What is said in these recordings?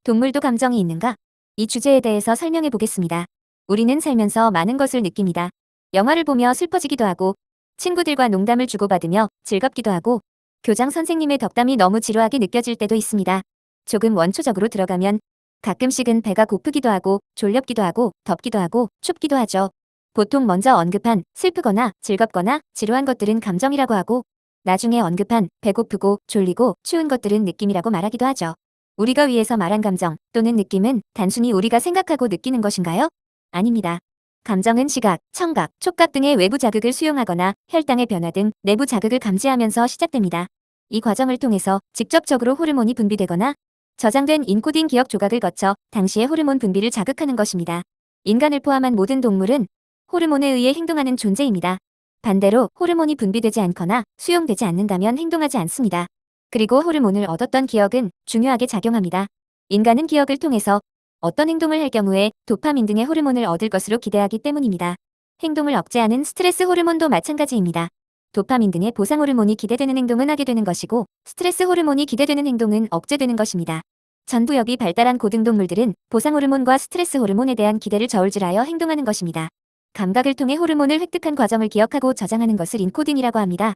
동물도 감정이 있는가? 이 주제에 대해서 설명해 보겠습니다. 우리는 살면서 많은 것을 느낍니다. 영화를 보며 슬퍼지기도 하고, 친구들과 농담을 주고받으며 즐겁기도 하고, 교장 선생님의 덕담이 너무 지루하게 느껴질 때도 있습니다. 조금 원초적으로 들어가면 가끔씩은 배가 고프기도 하고, 졸렵기도 하고, 덥기도 하고, 춥기도 하죠. 보통 먼저 언급한 슬프거나 즐겁거나 지루한 것들은 감정이라고 하고, 나중에 언급한 배고프고 졸리고 추운 것들은 느낌이라고 말하기도 하죠. 우리가 위에서 말한 감정 또는 느낌은 단순히 우리가 생각하고 느끼는 것인가요? 아닙니다. 감정은 시각, 청각, 촉각 등의 외부 자극을 수용하거나 혈당의 변화 등 내부 자극을 감지하면서 시작됩니다. 이 과정을 통해서 직접적으로 호르몬이 분비되거나 저장된 인코딩 기억 조각을 거쳐 당시의 호르몬 분비를 자극하는 것입니다. 인간을 포함한 모든 동물은 호르몬에 의해 행동하는 존재입니다. 반대로 호르몬이 분비되지 않거나 수용되지 않는다면 행동하지 않습니다. 그리고 호르몬을 얻었던 기억은 중요하게 작용합니다. 인간은 기억을 통해서 어떤 행동을 할 경우에 도파민 등의 호르몬을 얻을 것으로 기대하기 때문입니다. 행동을 억제하는 스트레스 호르몬도 마찬가지입니다. 도파민 등의 보상 호르몬이 기대되는 행동은 하게 되는 것이고, 스트레스 호르몬이 기대되는 행동은 억제되는 것입니다. 전두엽이 발달한 고등동물들은 보상 호르몬과 스트레스 호르몬에 대한 기대를 저울질하여 행동하는 것입니다. 감각을 통해 호르몬을 획득한 과정을 기억하고 저장하는 것을 인코딩이라고 합니다.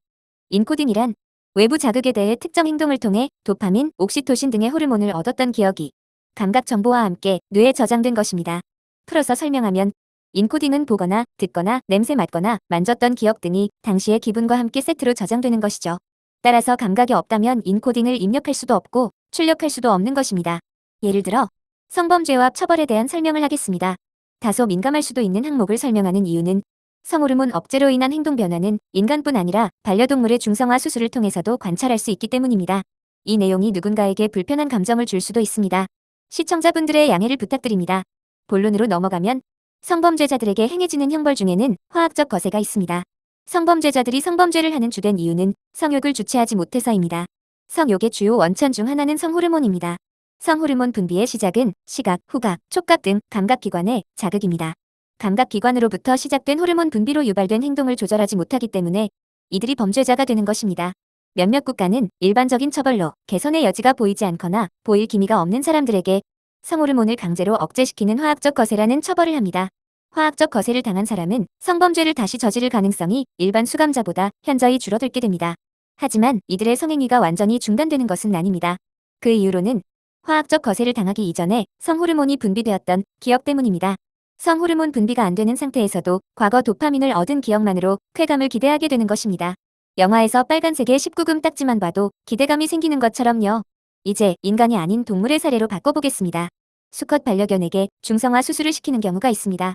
인코딩이란 외부 자극에 대해 특정 행동을 통해 도파민, 옥시토신 등의 호르몬을 얻었던 기억이 감각 정보와 함께 뇌에 저장된 것입니다. 풀어서 설명하면 인코딩은 보거나 듣거나 냄새 맡거나 만졌던 기억 등이 당시의 기분과 함께 세트로 저장되는 것이죠. 따라서 감각이 없다면 인코딩을 입력할 수도 없고 출력할 수도 없는 것입니다. 예를 들어 성범죄와 처벌에 대한 설명을 하겠습니다. 다소 민감할 수도 있는 항목을 설명하는 이유는 성호르몬 억제로 인한 행동 변화는 인간뿐 아니라 반려동물의 중성화 수술을 통해서도 관찰할 수 있기 때문입니다. 이 내용이 누군가에게 불편한 감정을 줄 수도 있습니다. 시청자분들의 양해를 부탁드립니다. 본론으로 넘어가면 성범죄자들에게 행해지는 형벌 중에는 화학적 거세가 있습니다. 성범죄자들이 성범죄를 하는 주된 이유는 성욕을 주체하지 못해서입니다. 성욕의 주요 원천 중 하나는 성호르몬입니다. 성호르몬 분비의 시작은 시각, 후각, 촉각 등 감각기관의 자극입니다. 감각기관으로부터 시작된 호르몬 분비로 유발된 행동을 조절하지 못하기 때문에 이들이 범죄자가 되는 것입니다. 몇몇 국가는 일반적인 처벌로 개선의 여지가 보이지 않거나 보일 기미가 없는 사람들에게 성호르몬을 강제로 억제시키는 화학적 거세라는 처벌을 합니다. 화학적 거세를 당한 사람은 성범죄를 다시 저지를 가능성이 일반 수감자보다 현저히 줄어들게 됩니다. 하지만 이들의 성행위가 완전히 중단되는 것은 아닙니다. 그 이유로는 화학적 거세를 당하기 이전에 성호르몬이 분비되었던 기억 때문입니다. 성호르몬 분비가 안 되는 상태에서도 과거 도파민을 얻은 기억만으로 쾌감을 기대하게 되는 것입니다. 영화에서 빨간색의 19금 딱지만 봐도 기대감이 생기는 것처럼요. 이제 인간이 아닌 동물의 사례로 바꿔보겠습니다. 수컷 반려견에게 중성화 수술을 시키는 경우가 있습니다.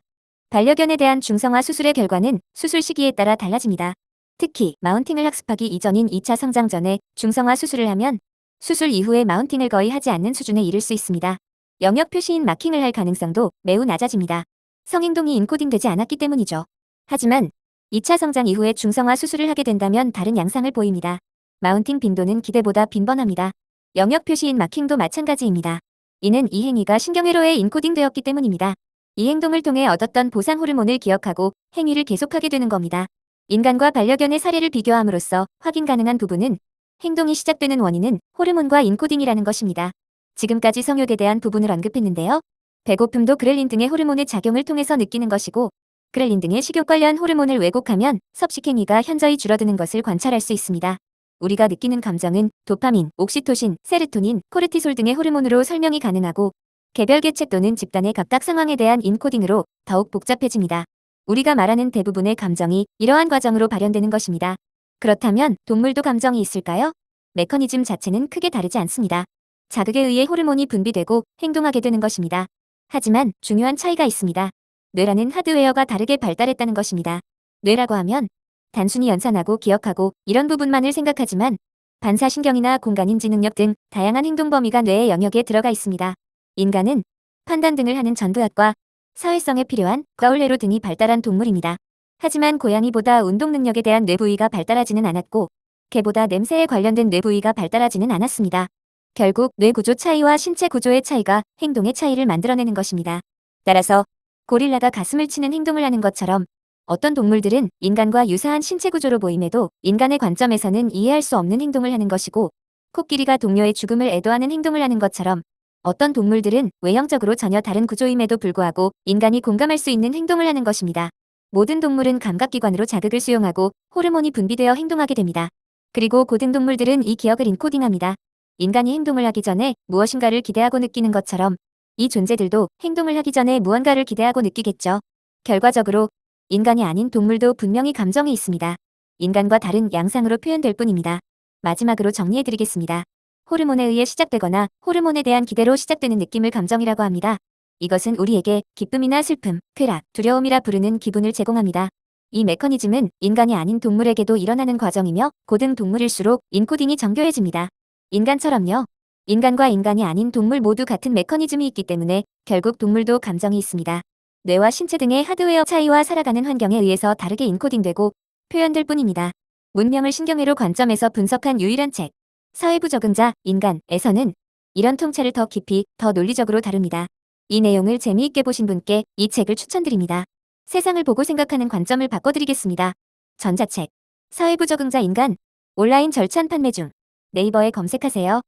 반려견에 대한 중성화 수술의 결과는 수술 시기에 따라 달라집니다. 특히 마운팅을 학습하기 이전인 2차 성장 전에 중성화 수술을 하면 수술 이후에 마운팅을 거의 하지 않는 수준에 이를 수 있습니다. 영역 표시인 마킹을 할 가능성도 매우 낮아집니다. 성행동이 인코딩되지 않았기 때문이죠. 하지만 2차 성장 이후에 중성화 수술을 하게 된다면 다른 양상을 보입니다. 마운팅 빈도는 기대보다 빈번합니다. 영역 표시인 마킹도 마찬가지입니다. 이는 이 행위가 신경회로에 인코딩되었기 때문입니다. 이 행동을 통해 얻었던 보상 호르몬을 기억하고 행위를 계속하게 되는 겁니다. 인간과 반려견의 사례를 비교함으로써 확인 가능한 부분은 행동이 시작되는 원인은 호르몬과 인코딩이라는 것입니다. 지금까지 성욕에 대한 부분을 언급했는데요. 배고픔도 그렐린 등의 호르몬의 작용을 통해서 느끼는 것이고, 그렐린 등의 식욕 관련 호르몬을 왜곡하면 섭식 행위가 현저히 줄어드는 것을 관찰할 수 있습니다. 우리가 느끼는 감정은 도파민, 옥시토신, 세르토닌, 코르티솔 등의 호르몬으로 설명이 가능하고, 개별 개체 또는 집단의 각각 상황에 대한 인코딩으로 더욱 복잡해집니다. 우리가 말하는 대부분의 감정이 이러한 과정으로 발현되는 것입니다. 그렇다면 동물도 감정이 있을까요? 메커니즘 자체는 크게 다르지 않습니다. 자극에 의해 호르몬이 분비되고 행동하게 되는 것입니다. 하지만 중요한 차이가 있습니다. 뇌라는 하드웨어가 다르게 발달했다는 것입니다. 뇌라고 하면 단순히 연산하고 기억하고 이런 부분만을 생각하지만 반사신경이나 공간인지 능력 등 다양한 행동 범위가 뇌의 영역에 들어가 있습니다. 인간은 판단 등을 하는 전두엽과 사회성에 필요한 과울회로 등이 발달한 동물입니다. 하지만 고양이보다 운동 능력에 대한 뇌 부위가 발달하지는 않았고, 개보다 냄새에 관련된 뇌 부위가 발달하지는 않았습니다. 결국 뇌 구조 차이와 신체 구조의 차이가 행동의 차이를 만들어내는 것입니다. 따라서 고릴라가 가슴을 치는 행동을 하는 것처럼 어떤 동물들은 인간과 유사한 신체 구조로 보임에도 인간의 관점에서는 이해할 수 없는 행동을 하는 것이고, 코끼리가 동료의 죽음을 애도하는 행동을 하는 것처럼 어떤 동물들은 외형적으로 전혀 다른 구조임에도 불구하고 인간이 공감할 수 있는 행동을 하는 것입니다. 모든 동물은 감각기관으로 자극을 수용하고 호르몬이 분비되어 행동하게 됩니다. 그리고 고등동물들은 이 기억을 인코딩합니다. 인간이 행동을 하기 전에 무엇인가를 기대하고 느끼는 것처럼 이 존재들도 행동을 하기 전에 무언가를 기대하고 느끼겠죠. 결과적으로 인간이 아닌 동물도 분명히 감정이 있습니다. 인간과 다른 양상으로 표현될 뿐입니다. 마지막으로 정리해드리겠습니다. 호르몬에 의해 시작되거나 호르몬에 대한 기대로 시작되는 느낌을 감정이라고 합니다. 이것은 우리에게 기쁨이나 슬픔, 쾌락, 두려움이라 부르는 기분을 제공합니다. 이 메커니즘은 인간이 아닌 동물에게도 일어나는 과정이며 고등 동물일수록 인코딩이 정교해집니다. 인간처럼요. 인간과 인간이 아닌 동물 모두 같은 메커니즘이 있기 때문에 결국 동물도 감정이 있습니다. 뇌와 신체 등의 하드웨어 차이와 살아가는 환경에 의해서 다르게 인코딩되고 표현될 뿐입니다. 문명을 신경회로 관점에서 분석한 유일한 책, 사회부 적응자, 인간에서는 이런 통찰을 더 깊이, 더 논리적으로 다룹니다. 이 내용을 재미있게 보신 분께 이 책을 추천드립니다. 세상을 보고 생각하는 관점을 바꿔드리겠습니다. 전자책, 사회부 적응자 인간, 온라인 절찬 판매 중. 네이버에 검색하세요.